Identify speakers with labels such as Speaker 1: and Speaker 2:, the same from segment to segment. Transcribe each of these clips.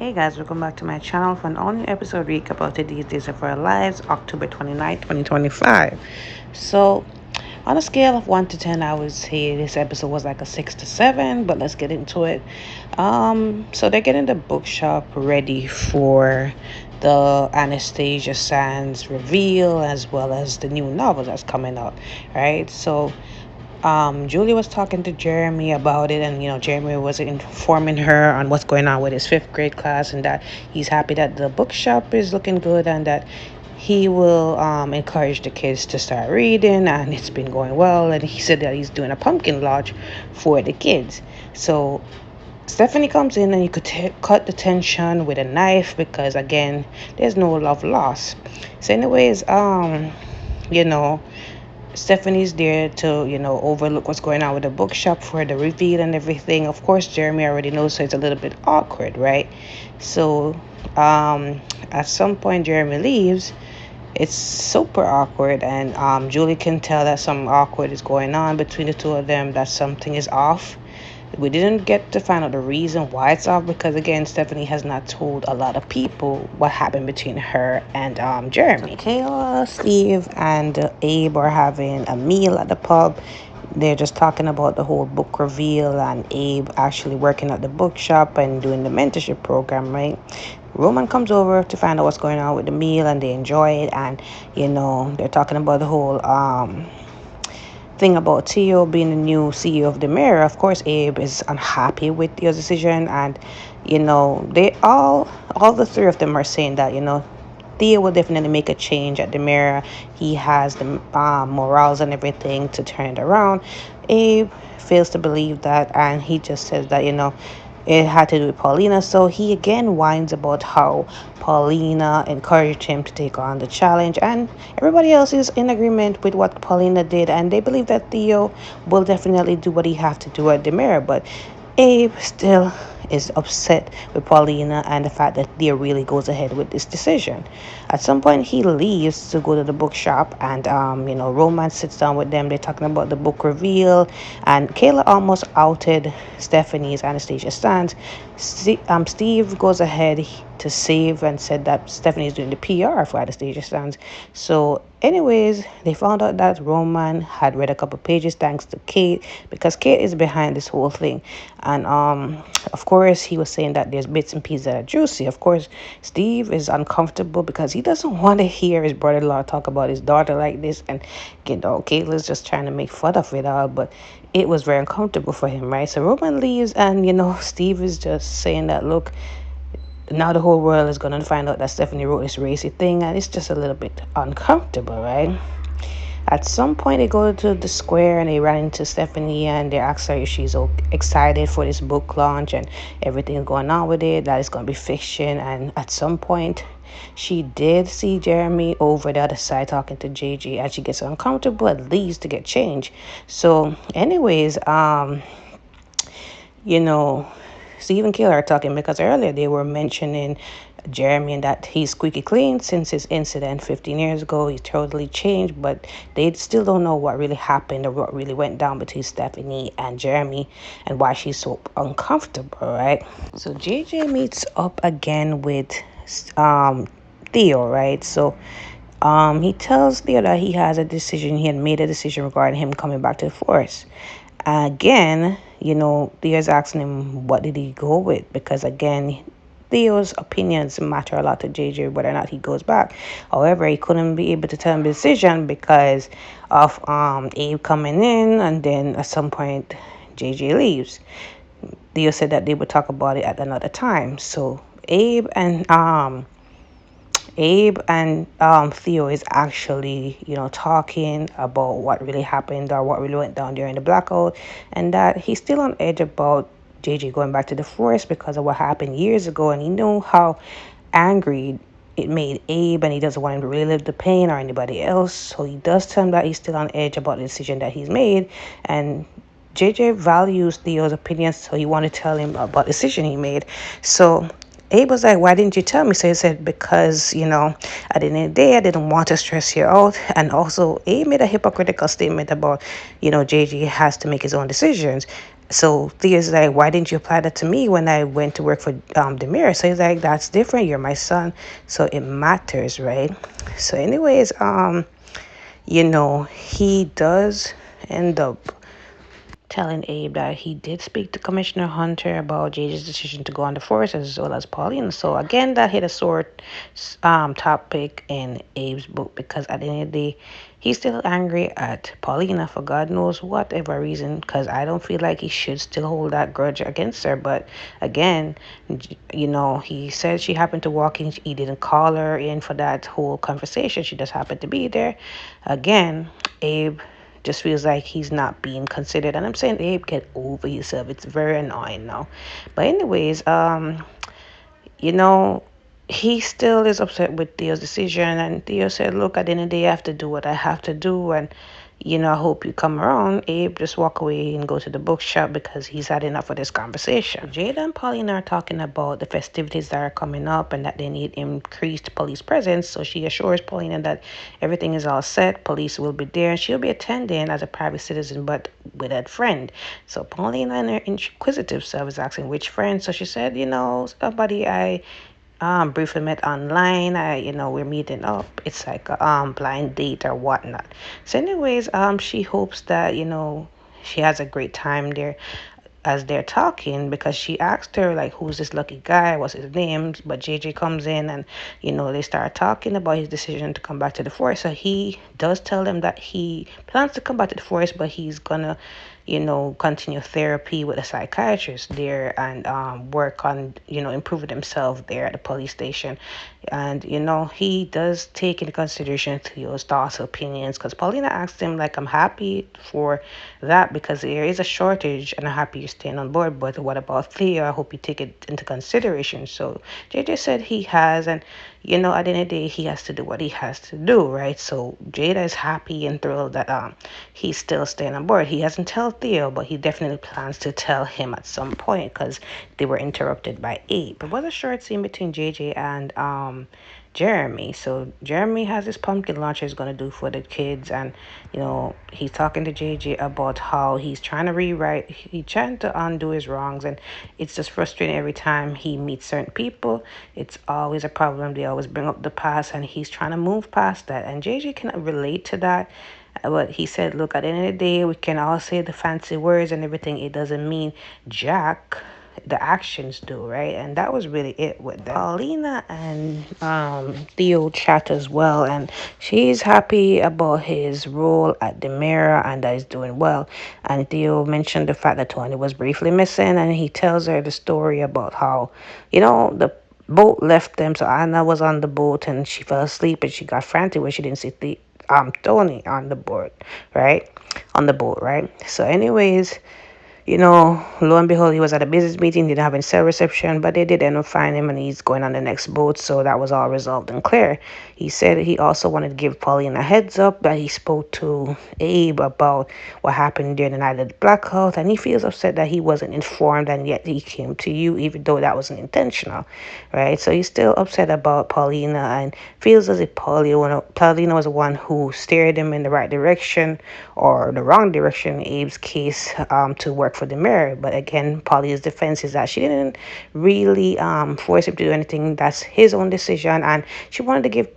Speaker 1: Hey guys, welcome back to my channel for an all-new episode recap about today's Days of Our Lives, October 29th, 2025. So, on a scale of 1 to 10, I would say this episode was like a 6 to 7, but let's get into it. So they're getting the bookshop ready for the Anastasia Sands reveal as well as the new novel that's coming out, right? So Julie was talking to Jeremy about it, and Jeremy was informing her on what's going on with his fifth grade class, and that he's happy that the bookshop is looking good, and that he will encourage the kids to start reading, and it's been going well. And he said that he's doing a pumpkin lodge for the kids. So Stephanie comes in, and you could cut the tension with a knife because again, there's no love lost. So, anyways, you know. Stephanie's there to, overlook what's going on with the bookshop for the reveal and everything. Of course, Jeremy already knows, so it's a little bit awkward, right? So, at some point, Jeremy leaves. It's super awkward, and Julie can tell that something awkward is going on between the two of them, that something is off. We didn't get to find out the reason why it's off because, again, Stephanie has not told a lot of people what happened between her and Jeremy. So Kayla, Steve, and Abe are having a meal at the pub. They're just talking about the whole book reveal and Abe actually working at the bookshop and doing the mentorship program, right? Roman comes over to find out what's going on with the meal, and they enjoy it. And they're talking about the whole thing about Theo being the new CEO of the Mirror. Of course, Abe is unhappy with Theo's decision, and they all the three of them are saying that Theo will definitely make a change at the Mirror. He has the morals and everything to turn it around. Abe fails to believe that, and he just says that it had to do with Paulina. So he again whines about how Paulina encouraged him to take on the challenge, and everybody else is in agreement with what Paulina did, and they believe that Theo will definitely do what he have to do at the Mirror. But Abe still is upset with Paulina and the fact that Theo really goes ahead with this decision. At some point, he leaves to go to the bookshop, and Roman sits down with them. They're talking about the book reveal, and Kayla almost outed Stephanie's Anastasia stance. Steve goes ahead to save and said that Stephanie's doing the PR for Anastasia stands. So, anyways, they found out that Roman had read a couple pages thanks to Kate, because Kate is behind this whole thing. And of course, he was saying that there's bits and pieces that are juicy. Of course, Steve is uncomfortable because he doesn't want to hear his brother-in-law talk about his daughter like this. And Kayla's just trying to make fun of it all, but it was very uncomfortable for him, right? So Roman leaves, and Steve is just saying that, look, now the whole world is going to find out that Stephanie wrote this racy thing, and it's just a little bit uncomfortable, right? At some point, they go to the square and they ran into Stephanie, and they ask her if she's excited for this book launch and everything going on with it, that it's going to be fiction. And at some point, she did see Jeremy over the other side talking to JJ, and she gets uncomfortable and leaves to get change. So, anyways, Steve and Kayla are talking because earlier they were mentioning Jeremy and that he's squeaky clean since his incident 15 years ago. He's totally changed, but they still don't know what really happened or what really went down between Stephanie and Jeremy and why she's so uncomfortable, right? So JJ meets up again with Theo, right? So he tells Theo that he had made a decision regarding him coming back to the force. Again, Theo's asking him what did he go with, because again, Theo's opinions matter a lot to JJ whether or not he goes back. However, he couldn't be able to tell him the decision because of Abe coming in, and then at some point JJ leaves. Theo said that they would talk about it at another time. So Abe and Theo is actually, talking about what really happened or what really went down during the blackout, and that he's still on edge about JJ going back to the forest because of what happened years ago, and he knew how angry it made Abe, and he doesn't want him to relive the pain or anybody else. So he does tell him that he's still on edge about the decision that he's made, and JJ values Theo's opinions, so he wanted to tell him about the decision he made. So Abe was like, why didn't you tell me? So he said, because, at the end of the day, I didn't want to stress you out. And also, Abe made a hypocritical statement about, JJ has to make his own decisions. So Thea's like, why didn't you apply that to me when I went to work for Demir? So he's like, that's different. You're my son, so it matters, right? So, anyways, he does end up telling Abe that he did speak to Commissioner Hunter about JJ's decision to go on the force as well as Pauline. So again, that hit a sore topic in Abe's book because at the end of the day, he's still angry at Paulina for God knows whatever reason. Because I don't feel like he should still hold that grudge against her. But again, he said she happened to walk in. He didn't call her in for that whole conversation. She just happened to be there. Again, Abe just feels like he's not being considered. And I'm saying, Abe, get over yourself. It's very annoying now. But anyways, you know, he still is upset with Theo's decision. And Theo said, look, at the end of the day, I have to do what I have to do. And, I hope you come around. Abe just walk away and go to the bookshop because he's had enough of this conversation. Jada and Pauline are talking about the festivities that are coming up and that they need increased police presence. So she assures Paulina that everything is all set. Police will be there. And she'll be attending as a private citizen, but with a friend. So Paulina and her inquisitive self is asking which friend. So she said, somebody I briefly met online. We're meeting up. It's like a blind date or whatnot. So, anyways, she hopes that she has a great time there as they're talking because she asked her like who's this lucky guy, what's his name, but JJ comes in and they start talking about his decision to come back to the forest. So he does tell them that he plans to come back to the forest, but he's gonna continue therapy with a psychiatrist there and work on improving himself there at the police station. And he does take into consideration Theo's thoughts, opinions, because Paulina asked him like, I'm happy for that because there is a shortage and I'm happy you're staying on board, but what about Theo? I hope you take it into consideration. So JJ said he has, and at the end of the day, he has to do what he has to do, right? So Jada is happy and thrilled that he's still staying on board. He hasn't told Theo, but he definitely plans to tell him at some point because they were interrupted by Abe. It was a short scene between JJ and Jeremy. So Jeremy has this pumpkin launcher he's gonna do for the kids, and he's talking to JJ about how he's trying to he's trying to undo his wrongs, and it's just frustrating every time he meets certain people. It's always a problem. They always bring up the past, and he's trying to move past that. And JJ can relate to that. But he said, look, at the end of the day, we can all say the fancy words and everything. It doesn't mean jack. The actions do, right? And that was really it with that. Paulina and Theo chat as well, and she's happy about his role at the mirror and that he's doing well. And Theo mentioned the fact that Tony was briefly missing, and he tells her the story about how the boat left them. So Anna was on the boat and she fell asleep and she got frantic when she didn't see the Tony on the board, right? On the boat, right? So anyways, lo and behold, he was at a business meeting, didn't have any cell reception, but they did end up finding him and he's going on the next boat. So that was all resolved and clear. He said he also wanted to give Pauline a heads up that he spoke to Abe about what happened during the night of the blackout, and he feels upset that he wasn't informed and yet he came to you, even though that wasn't intentional, right? So he's still upset about Paulina and feels as if Paulina was the one who steered him in the right direction or the wrong direction in Abe's case to work for the mayor. But again, Polly's defense is that she didn't really force him to do anything. That's his own decision, and she wanted to give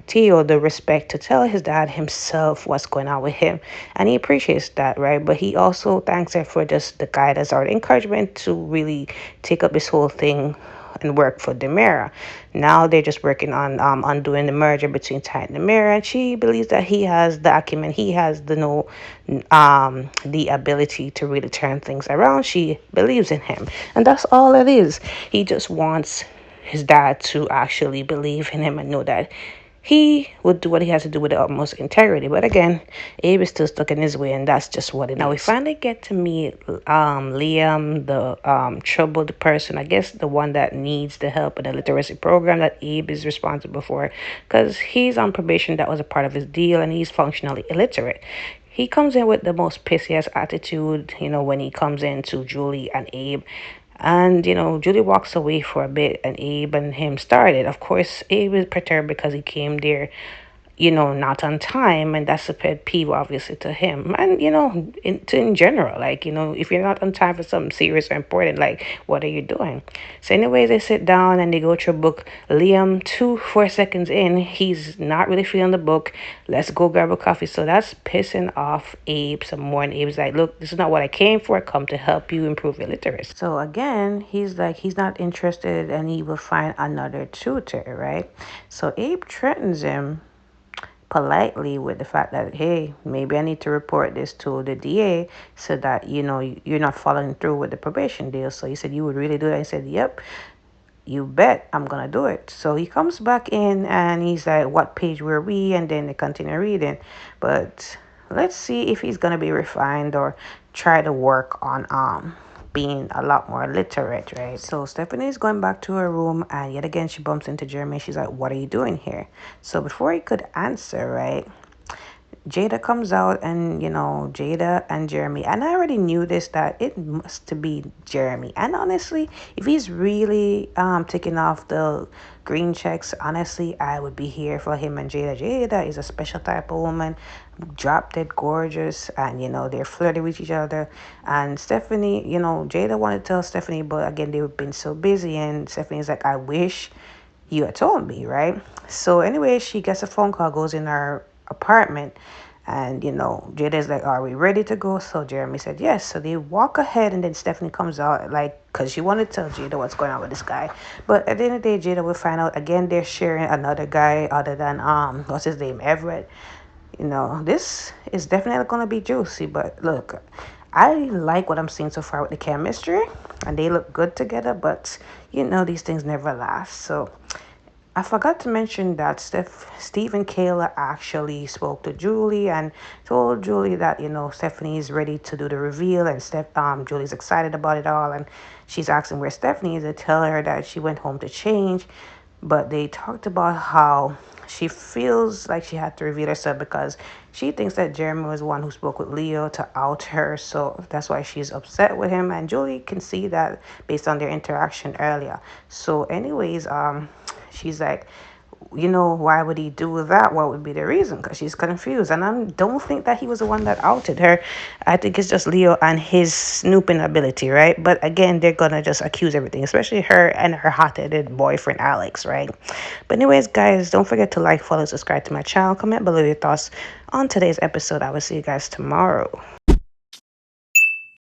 Speaker 1: Theo the respect to tell his dad himself what's going on with him, and he appreciates that, right? But he also thanks her for just the guidance or the encouragement to really take up this whole thing and work for Demira. Now they're just working on undoing the merger between Titan and Demira, and she believes that he has the acumen, he has the ability to really turn things around. She believes in him, and that's all it is. He just wants his dad to actually believe in him and know that he would do what he has to do with the utmost integrity. But again, Abe is still stuck in his way, and that's just what it is. Now we finally get to meet Liam, the troubled person, I guess the one that needs the help in the literacy program that Abe is responsible for, because he's on probation. That was a part of his deal, and he's functionally illiterate. He comes in with the most pissiest attitude, when he comes in to Julie and Abe. And, Julie walks away for a bit and Abe and him started. Of course, Abe is perturbed because he came there not on time, and that's a pet peeve, obviously, to him, and in general, like, if you're not on time for something serious or important, like, what are you doing? So, anyways, they sit down and they go through a book. Liam, 4 seconds in, he's not really feeling the book. Let's go grab a coffee. So that's pissing off Abe some more, and Abe's like, look, this is not what I came for. I come to help you improve your literacy. So again, he's like, he's not interested, and he will find another tutor, right? So Abe threatens him politely with the fact that, hey, maybe I need to report this to the DA so that you're not following through with the probation deal. So he said, you would really do that? He said, yep, you bet I'm gonna do it. So he comes back in and he's like, what page were we? And then they continue reading. But let's see if he's gonna be refined or try to work on being a lot more literate, right? So Stephanie's going back to her room, and yet again she bumps into Jeremy. She's like, what are you doing here? So before he could answer, right, Jada comes out, and Jada and Jeremy, and I already knew this, that it must be Jeremy. And honestly, if he's really taking off the green checks, honestly, I would be here for him and Jada. Jada is a special type of woman, drop dead gorgeous, and they're flirting with each other. And Stephanie, Jada wanted to tell Stephanie, but again, they've been so busy, and Stephanie's like, I wish you had told me, right? So anyway, she gets a phone call, goes in her apartment, and Jada's like, are we ready to go? So Jeremy said yes. So they walk ahead, and then Stephanie comes out, like, because she wanted to tell Jada what's going on with this guy. But at the end of the day, Jada will find out again they're sharing another guy other than what's his name, Everett. This is definitely going to be juicy. But look, I like what I'm seeing so far with the chemistry, and they look good together. But these things never last. So I forgot to mention that Steve and Kayla actually spoke to Julie and told Julie that Stephanie is ready to do the reveal, and Julie's excited about it all, and she's asking where Stephanie is to tell her that she went home to change. But they talked about how she feels like she had to reveal herself because she thinks that Jeremy was the one who spoke with Leo to out her, so that's why she's upset with him, and Julie can see that based on their interaction earlier. So anyways, she's like, why would he do that? What would be the reason? Because she's confused. And I don't think that he was the one that outed her. I think it's just Leo and his snooping ability, right? But again, they're going to just accuse everything, especially her and her hot-headed boyfriend, Alex, right? But anyways, guys, don't forget to like, follow, subscribe to my channel. Comment below your thoughts on today's episode. I will see you guys tomorrow.